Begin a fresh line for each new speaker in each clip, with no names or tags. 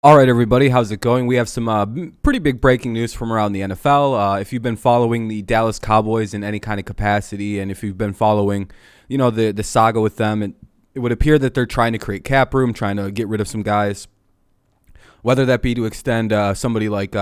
All right, everybody, how's it going? We have some pretty big breaking news from around the NFL. If you've been following the Dallas Cowboys in any kind of capacity, and if you've been following, the saga with them, it would appear that they're trying to create cap room, trying to get rid of some guys, whether that be to extend somebody like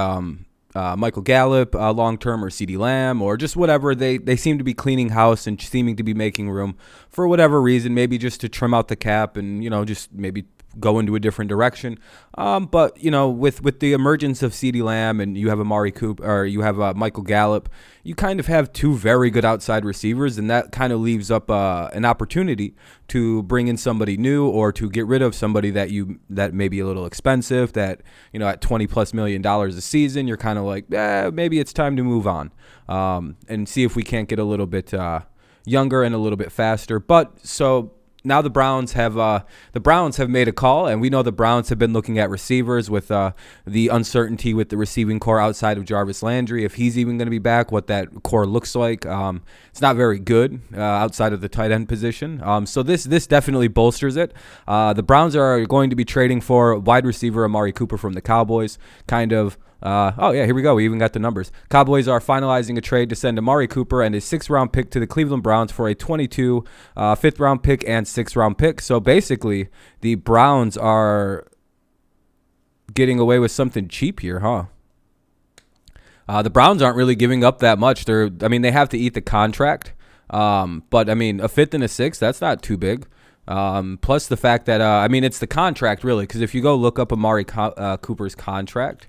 Michael Gallup long term, or CeeDee Lamb, or just whatever. They seem to be cleaning house and seeming to be making room for whatever reason, maybe just to trim out the cap and just maybe go into a different direction. But with the emergence of CeeDee Lamb, and you have Amari Cooper, or you have Michael Gallup, you kind of have two very good outside receivers, and that kind of leaves up an opportunity to bring in somebody new, or to get rid of somebody that may be a little expensive, that at $20+ million a season, you're kind of like, maybe it's time to move on, and see if we can't get a little bit younger and a little bit faster. But so now the Browns have made a call, and we know the Browns have been looking at receivers with the uncertainty with the receiving core outside of Jarvis Landry, if he's even going to be back, what that core looks like. It's not very good outside of the tight end position. So this definitely bolsters it. The Browns are going to be trading for wide receiver Amari Cooper from the Cowboys. Here we go. We even got the numbers. Cowboys are finalizing a trade to send Amari Cooper and his 6th-round pick to the Cleveland Browns for a 22 5th-round pick and 6th-round pick. So basically, the Browns are getting away with something cheap here, huh? The Browns aren't really giving up that much. They have to eat the contract. But a 5th and a 6th, that's not too big. Plus the fact that, it's the contract, really, because if you go look up Amari Cooper's contract,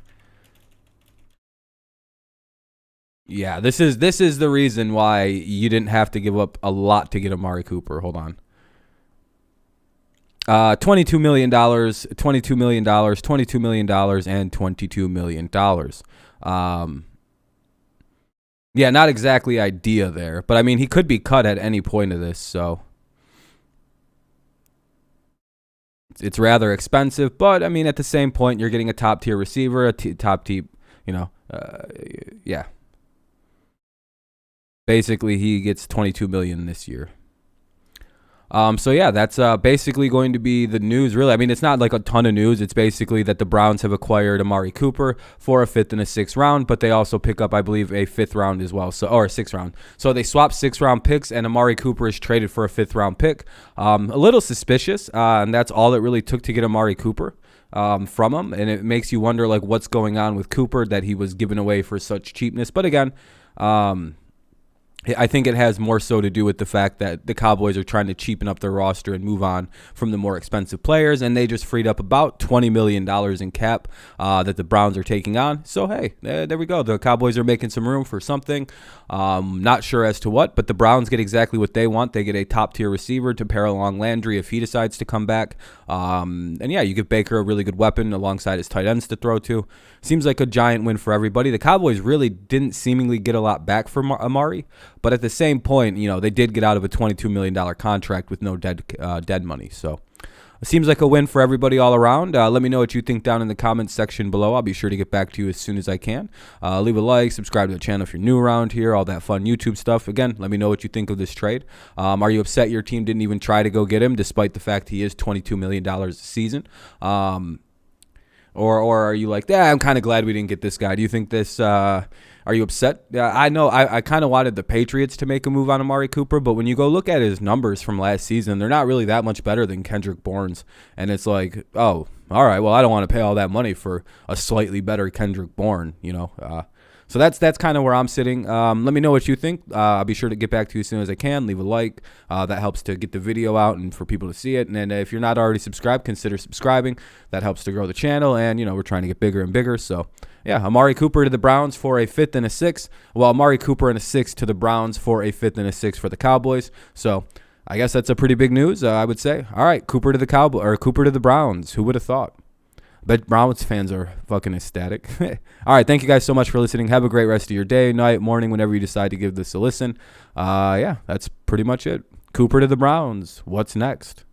yeah, this is the reason why you didn't have to give up a lot to get Amari Cooper. Hold on. $22 million, $22 million, $22 million, and $22 million. Yeah, not exactly idea there, but he could be cut at any point of this, so it's rather expensive. But at the same point, you're getting a top tier receiver, top tier, yeah. Basically, he gets $22 million this year. That's basically going to be the news, really. It's not like a ton of news. It's basically that the Browns have acquired Amari Cooper for a 5th and a 6th round, but they also pick up, I believe, a 5th round as well, or a 6th round. So they swap 6th-round picks, and Amari Cooper is traded for a 5th-round pick. A little suspicious, and that's all it really took to get Amari Cooper from him, and it makes you wonder, like, what's going on with Cooper, that he was given away for such cheapness. But again, I think it has more so to do with the fact that the Cowboys are trying to cheapen up their roster and move on from the more expensive players, and they just freed up about $20 million in cap that the Browns are taking on. So, hey, there we go. The Cowboys are making some room for something. Not sure as to what, but the Browns get exactly what they want. They get a top-tier receiver to pair along Landry if he decides to come back. You give Baker a really good weapon alongside his tight ends to throw to. Seems like a giant win for everybody. The Cowboys really didn't seemingly get a lot back from Amari, but at the same point, they did get out of a $22 million contract with no dead money. So it seems like a win for everybody all around. Let me know what you think down in the comments section below. I'll be sure to get back to you as soon as I can. Leave a like, subscribe to the channel if you're new around here, all that fun YouTube stuff. Again, let me know what you think of this trade. Are you upset your team didn't even try to go get him, despite the fact he is $22 million a season? Or are you like, I'm kind of glad we didn't get this guy? Do you think this, are you upset? I know I kind of wanted the Patriots to make a move on Amari Cooper, but when you go look at his numbers from last season, they're not really that much better than Kendrick Bourne's. And it's like, oh, all right, well, I don't want to pay all that money for a slightly better Kendrick Bourne, So that's kind of where I'm sitting. Let me know what you think. I'll be sure to get back to you as soon as I can. Leave a like. That helps to get the video out and for people to see it. And then if you're not already subscribed, consider subscribing. That helps to grow the channel. And, we're trying to get bigger and bigger. So, yeah, Amari Cooper to the Browns for a 5th and a 6th. Well, Amari Cooper and a 6th to the Browns for a 5th and a 6th for the Cowboys. So, I guess that's a pretty big news, I would say. All right, Cooper to the Browns. Who would have thought? But Browns fans are fucking ecstatic. All right, thank you guys so much for listening. Have a great rest of your day, night, morning, whenever you decide to give this a listen. That's pretty much it. Cooper to the Browns. What's next?